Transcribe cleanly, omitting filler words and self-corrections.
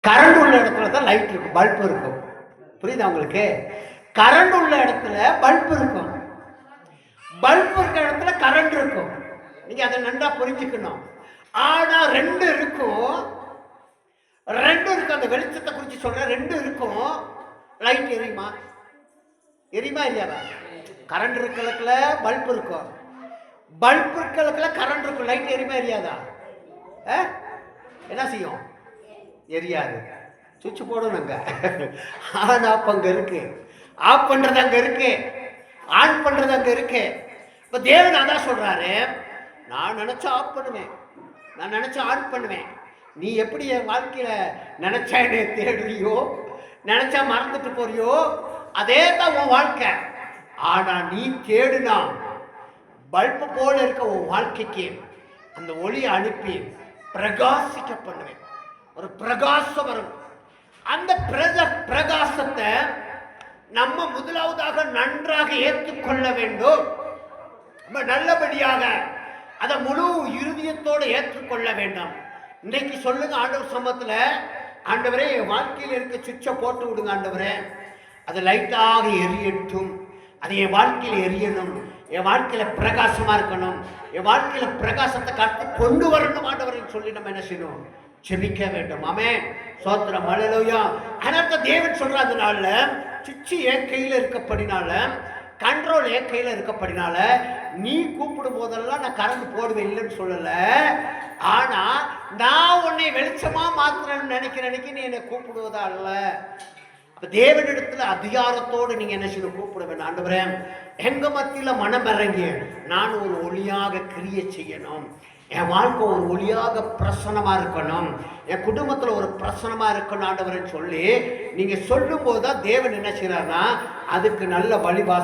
Current உள்ள இடத்துல தான் லைட் இருக்கும், பல்ப் இருக்கும். புரியுதா உங்களுக்கு? கரண்ட் உள்ள இடத்துல பல்ப் இருக்கும், பல்ப் இருக்கிற இடத்துல கரண்ட் இருக்கும். நீங்க அதை நன்றா புரிஞ்சுக்கணும். ஆனா ரெண்டு இருக்கும், ரெண்டு இருக்கு. அந்த வெளிச்சத்தை குறித்து சொல்ற ரெண்டு இருக்கும். லைட் எரியுமா? எரியுமா இல்லையாவா? கரண்ட் இருக்கிறதுல பல்ப் இருக்கும், பல்ப் இருக்கிறதுல கரண்ட் இருக்கும். லைட் எரியுமா எரியாதா? என்ன செய்யும்? எரியாது. சுவிட்ச் போடணுங்க. ஆன் ஆஃப் அங்க இருக்கு, ஆஃப் பண்றது அங்க இருக்கு, ஆன் பண்றது அங்க இருக்கு. இப்ப தேவன் அதான் சொல்றாரு, நான் நினைச்சா ஆஃப் பண்ணுவேன், நான் நினைச்சா ஆன் பண்ணுவேன். நீ எப்படி என் வாழ்க்கையில நினைச்சா என்னை தேடுறியோ, நினைச்சா மறந்துட்டு போறியோ, அதே தான் உன் வாழ்க்கை. ஆனா நீ தேடுனா பல்பு போல இருக்க உன் வாழ்க்கைக்கு அந்த ஒளியை அனுப்பி பிரகாசிக்க பண்ணுவேன். ஒரு பிரகாசம் வரும். அந்த பிரகாசத்தை நம்ம முதலாவதாக நன்றாக ஏற்றுக்கொள்ள வேண்டும். நல்லபடியாக அதை முழு இருதயத்தோடு ஏற்றுக்கொள்ள வேண்டும். இன்றைக்கு சொல்லுங்க ஆண்டவர் சமூகத்துல, ஆண்டவரே என் வாழ்க்கையில் இருக்க சுவிட்சை போட்டு விடுங்க ஆண்டவரே, அது லைட்டாக எரியட்டும், அது என் வாழ்க்கையில் எரியணும், என் வாழ்க்கையில பிரகாசமா இருக்கணும், என் வாழ்க்கையில பிரகாசத்தை காத்து கொண்டு வரணும் ஆண்டவரை சொல்லி நம்ம என்ன செய்யணும்? ஜெபிக்க வேண்டும். ஆமென், ஸ்தோத்திரம், அல்லேலூயா. அதனால தேவன் சொல்றதுனால சுவிட்ச் என் கையில இருக்கப்படினால, கண்ட்ரோல் என் கையில இருக்கப்படினால, நீ கூப்பிடும் போதெல்லாம் நான் கரண்ட் போடுவேன் இல்லைன்னு சொல்லல. ஆனா நான் உன்னை வெளிச்சமா மாத்திரன்னு நினைக்கிறேன், நீ என்னை கூப்பிடுவதா அல்ல. தேவனிடத்துல அதிகாரத்தோடு நீங்க என்ன செய்யணும்? கூப்பிட வேண்டும். ஆண்டவரே எங்க மத்தியில மனம் இறங்கி நான் ஒரு ஒளியாக கிரியை செய்யணும், என் வாழ்க்கை ஒரு ஒளியாக பிரசனமா இருக்கணும், என் குடும்பத்துல ஒரு பிரசனமா இருக்கணும் ஆண்டவரேன்னு சொல்லி நீங்க சொல்லும் போதுதான் தேவன் என்ன செய்யறாருன்னா அதுக்கு நல்ல வழிபாடு